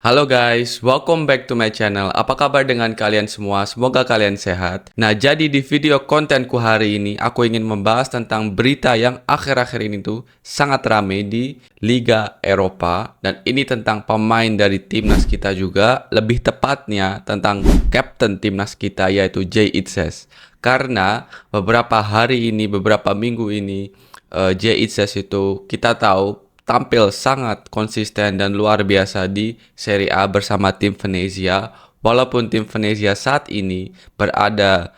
Halo guys, welcome back to my channel. Apa kabar dengan kalian semua? Semoga kalian sehat. Nah, jadi di video kontenku hari ini, aku ingin membahas tentang berita yang akhir-akhir ini tuh sangat rame di Liga Eropa. Dan ini tentang pemain dari timnas kita juga, lebih tepatnya tentang kapten timnas kita yaitu Jay Itzes. Karena beberapa hari ini, beberapa minggu ini, Jay Itzes itu kita tahu tampil sangat konsisten dan luar biasa di Serie A bersama tim Venezia. Walaupun tim Venezia saat ini berada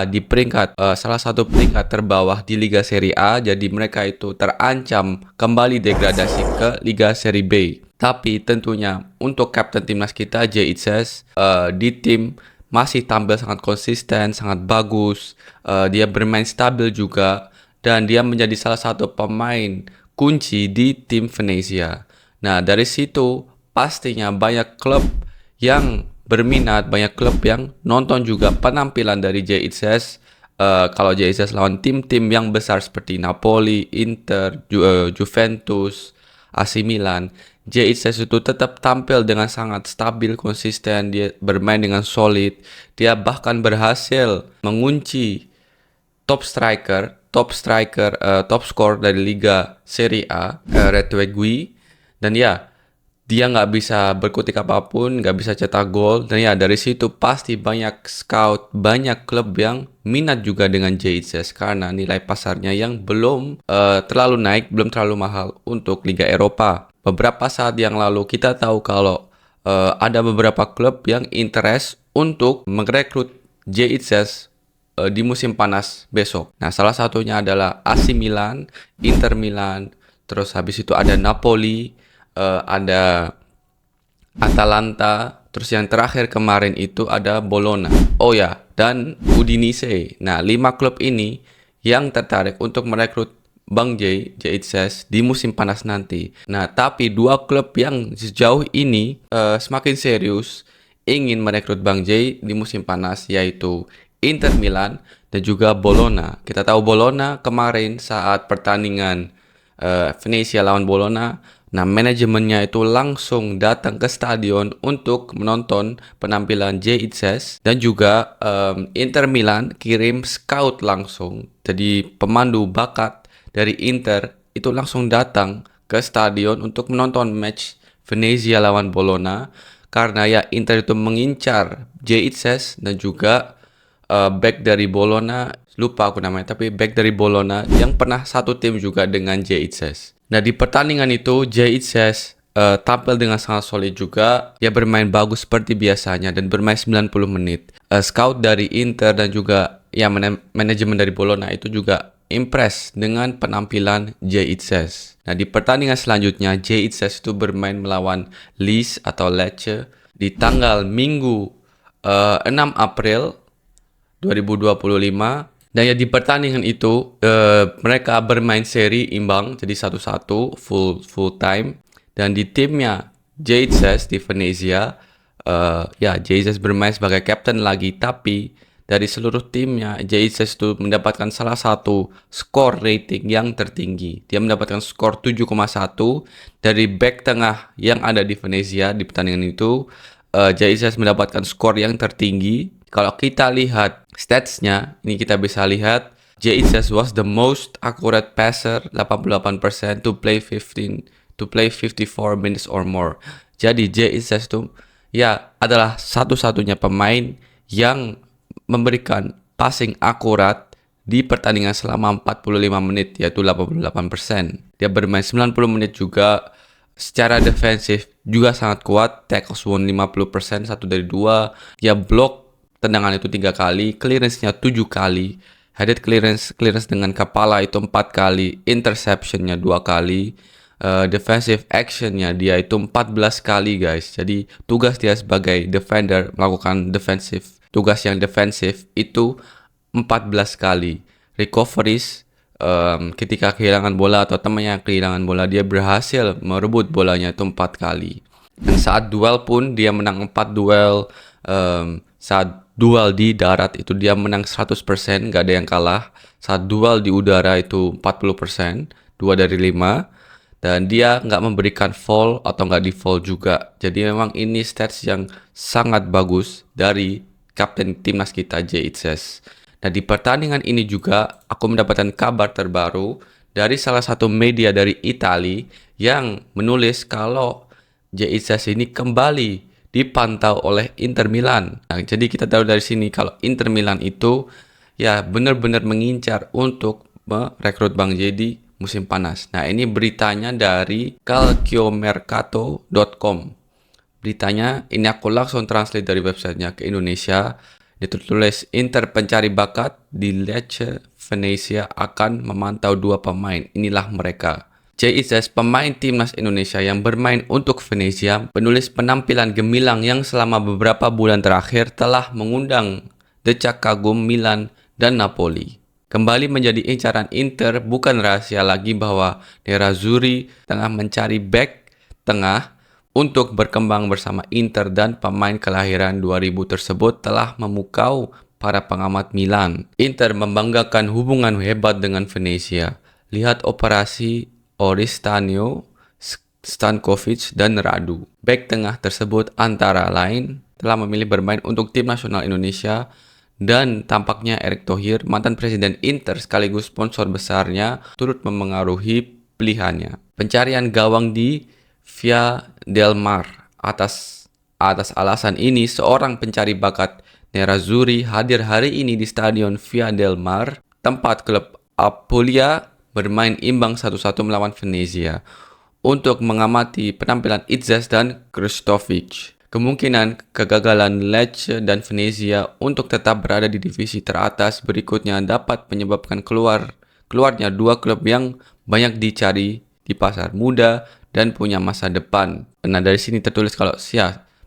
di peringkat salah satu peringkat terbawah di Liga Serie A, jadi mereka itu terancam kembali degradasi ke Liga Serie B. Tapi tentunya untuk kapten timnas kita Jay Itzes di tim masih tampil sangat konsisten, sangat bagus. Dia bermain stabil juga dan dia menjadi salah satu pemain kunci di tim Venezia. Nah, dari situ pastinya banyak klub yang berminat, banyak klub yang nonton juga penampilan dari Jay Itzes. Kalau Jay Itzes lawan tim-tim yang besar seperti Napoli, Inter, Juventus, AC Milan, Jay Itzes itu tetap tampil dengan sangat stabil, konsisten, dia bermain dengan solid. Dia bahkan berhasil mengunci top scorer dari Liga Serie A, Retuegui. Dan dia nggak bisa berkutik apapun, nggak bisa cetak gol. Dan dari situ pasti banyak scout, banyak klub yang minat juga dengan Jay Itzes karena nilai pasarnya yang belum terlalu naik, belum terlalu mahal untuk Liga Eropa. Beberapa saat yang lalu kita tahu kalau ada beberapa klub yang interest untuk merekrut Jay Itzes di musim panas besok. Nah, salah satunya adalah AC Milan, Inter Milan, terus habis itu ada Napoli, ada Atalanta, terus yang terakhir kemarin itu ada Bologna. Oh ya, dan Udinese. Nah, 5 klub ini yang tertarik untuk merekrut Bang Jay Itzes di musim panas nanti. Nah, tapi 2 klub yang sejauh ini semakin serius ingin merekrut Bang Jay di musim panas yaitu Inter Milan dan juga Bologna. Kita tahu Bologna kemarin saat pertandingan Venezia lawan Bologna, nah manajemennya itu langsung datang ke stadion untuk menonton penampilan Jay Itzes dan juga Inter Milan kirim scout langsung. Jadi pemandu bakat dari Inter itu langsung datang ke stadion untuk menonton match Venezia lawan Bologna karena Inter itu mengincar Jay Itzes dan juga back dari Bologna, lupa aku namanya, tapi back dari Bologna yang pernah satu tim juga dengan Jay Itzes. Nah, di pertandingan itu Jay Itzes tampil dengan sangat solid juga. Dia bermain bagus seperti biasanya dan bermain 90 menit. Scout dari Inter dan juga manajemen dari Bologna itu juga impress dengan penampilan Jay Itzes. Nah, di pertandingan selanjutnya Jay Itzes itu bermain melawan Lecce di tanggal Minggu 6 April 2025. Dan di pertandingan itu mereka bermain seri imbang jadi 1-1 full time. Dan di timnya Jay Itzes di Venezia, Jay Itzes bermain sebagai kapten lagi, tapi dari seluruh timnya Jay Itzes itu mendapatkan salah satu skor rating yang tertinggi. Dia mendapatkan skor 7,1 dari back tengah yang ada di Venezia di pertandingan itu. Jay Itzes mendapatkan skor yang tertinggi. Kalau kita lihat statsnya, ini kita bisa lihat Jay Itzes was the most accurate passer, 88% to play 54 minutes or more. Jadi Jay Itzes itu adalah satu-satunya pemain yang memberikan passing akurat di pertandingan selama 45 menit, yaitu 88%. Dia bermain 90 menit juga. Secara defensif juga sangat kuat, tackles won 50%, 1 dari 2. Dia block tendangan itu 3 kali, clearance-nya 7 kali, headed clearance dengan kepala itu 4 kali, interception-nya 2 kali, defensive action-nya dia itu 14 kali guys. Jadi tugas dia sebagai defender melakukan tugas yang defensif itu 14 kali. Recoveries, ketika kehilangan bola atau temannya kehilangan bola, dia berhasil merebut bolanya itu 4 kali. Dan saat duel pun dia menang 4 duel. Saat duel di darat itu dia menang 100%, gak ada yang kalah. Saat duel di udara itu 40%, 2 dari 5. dan dia nggak memberikan foul atau nggak di foul juga. Jadi memang ini stats yang sangat bagus dari kapten timnas kita JHS. Nah, di pertandingan ini juga aku mendapatkan kabar terbaru dari salah satu media dari Italia yang menulis kalau JHS ini kembali dipantau oleh Inter Milan. Nah, jadi kita tahu dari sini kalau Inter Milan itu ya benar-benar mengincar untuk merekrut Bang J di musim panas. Nah, ini beritanya dari calciomercato.com. Beritanya ini aku langsung translate dari websitenya ke Indonesia. Ditulis Inter pencari bakat di Lecce Venezia akan memantau 2 pemain. Inilah mereka. JIS, pemain timnas Indonesia yang bermain untuk Venezia, penulis penampilan gemilang yang selama beberapa bulan terakhir telah mengundang decak kagum Milan dan Napoli. Kembali menjadi incaran Inter, bukan rahasia lagi bahwa Nerazzurri tengah mencari bek tengah untuk berkembang bersama Inter, dan pemain kelahiran 2000 tersebut telah memukau para pengamat Milan. Inter membanggakan hubungan hebat dengan Venezia. Lihat operasi Oristanio, Stankovic, dan Radu. Bek tengah tersebut antara lain telah memilih bermain untuk tim nasional Indonesia, dan tampaknya Erick Thohir, mantan presiden Inter sekaligus sponsor besarnya, turut memengaruhi pilihannya. Pencarian gawang di Via del Mar. Atas alasan ini, seorang pencari bakat Nerazzurri hadir hari ini di Stadion Via del Mar, tempat klub Apulia bermain imbang 1-1 melawan Venezia, untuk mengamati penampilan Itzes dan Krstovic. Kemungkinan kegagalan Lecce dan Venezia untuk tetap berada di divisi teratas berikutnya dapat menyebabkan keluarnya 2 klub yang banyak dicari di pasar muda dan punya masa depan. Nah, dari sini tertulis kalau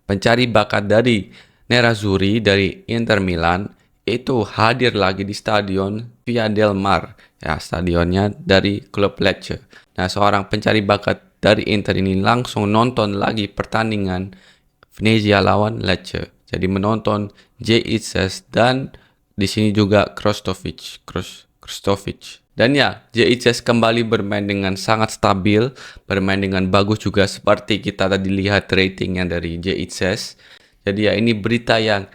pencari bakat dari Nerazzurri dari Inter Milan itu hadir lagi di Stadion Via del Mar, ya, stadionnya dari klub Lecce. Nah, seorang pencari bakat dari Inter ini langsung nonton lagi pertandingan Venezia lawan Lecce. Jadi menonton JIS dan di sini juga Krstovic. Dan ya, JIS kembali bermain dengan sangat stabil, bermain dengan bagus juga seperti kita tadi lihat ratingnya dari JIS. Jadi ya, ini berita yang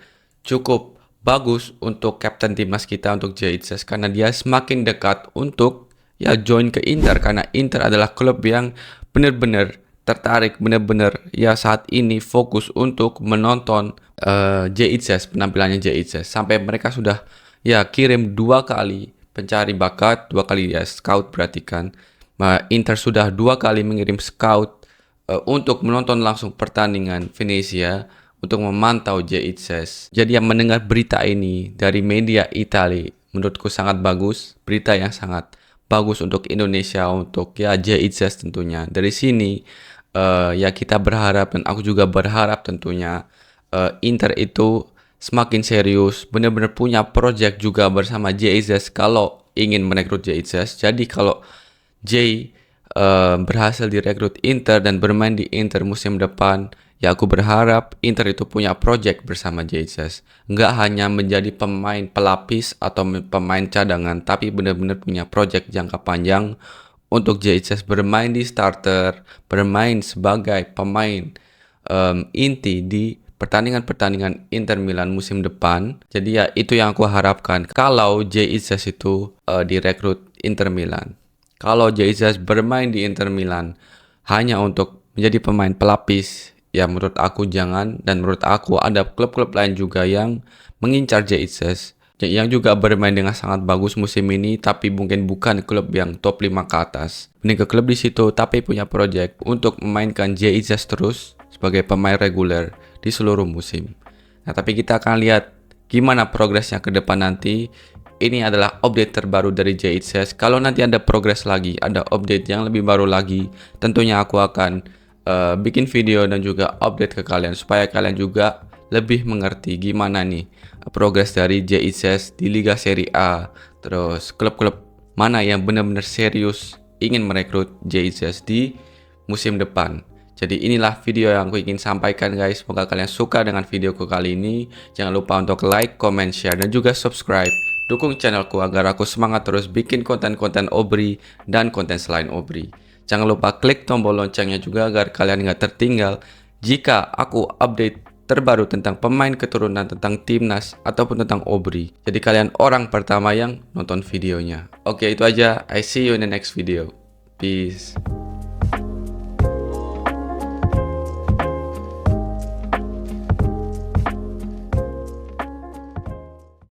cukup bagus untuk kapten timnas kita, untuk JIS, karena dia semakin dekat untuk ya join ke Inter, karena Inter adalah klub yang benar-benar tertarik, benar-benar ya saat ini fokus untuk menonton JIS, penampilannya JIS, sampai mereka sudah ya kirim 2 kali pencari bakat, 2 kali ya scout, berarti kan Inter sudah 2 kali mengirim scout untuk menonton langsung pertandingan Venezia untuk memantau JIS. Jadi yang mendengar berita ini dari media Italia menurutku sangat bagus, berita yang sangat bagus untuk Indonesia, untuk ya JIS tentunya. Dari sini ya kita berharap, dan aku juga berharap tentunya Inter itu semakin serius, benar-benar punya project juga bersama JIS kalau ingin merekrut JIS. Jadi kalau berhasil direkrut Inter dan bermain di Inter musim depan, ya aku berharap Inter itu punya project bersama JIS. Nggak hanya menjadi pemain pelapis atau pemain cadangan, tapi benar-benar punya project jangka panjang untuk JIS bermain di starter, bermain sebagai pemain inti di pertandingan-pertandingan Inter Milan musim depan. Jadi ya itu yang aku harapkan kalau JIS itu direkrut Inter Milan. Kalau JIS bermain di Inter Milan hanya untuk menjadi pemain pelapis, ya menurut aku jangan. Dan menurut aku ada klub-klub lain juga yang mengincar JIS, yang juga bermain dengan sangat bagus musim ini, tapi mungkin bukan klub yang top 5 ke atas. Mending ke klub di situ tapi punya project untuk memainkan JIS terus sebagai pemain reguler di seluruh musim. Nah, tapi kita akan lihat gimana progresnya ke depan nanti. Ini adalah update terbaru dari JIS. Kalau nanti ada progres lagi, ada update yang lebih baru lagi, tentunya aku akan bikin video dan juga update ke kalian, supaya kalian juga lebih mengerti gimana nih progres dari JIS di Liga Serie A. Terus klub-klub mana yang benar-benar serius ingin merekrut JIS di musim depan. Jadi inilah video yang aku ingin sampaikan guys. Semoga kalian suka dengan videoku kali ini. Jangan lupa untuk like, comment, share, dan juga subscribe. Dukung channelku agar aku semangat terus bikin konten-konten Obri dan konten selain Obri. Jangan lupa klik tombol loncengnya juga agar kalian nggak tertinggal jika aku update terbaru tentang pemain keturunan, tentang timnas, ataupun tentang Obri. Jadi kalian orang pertama yang nonton videonya. Oke, itu aja. I see you in the next video. Peace.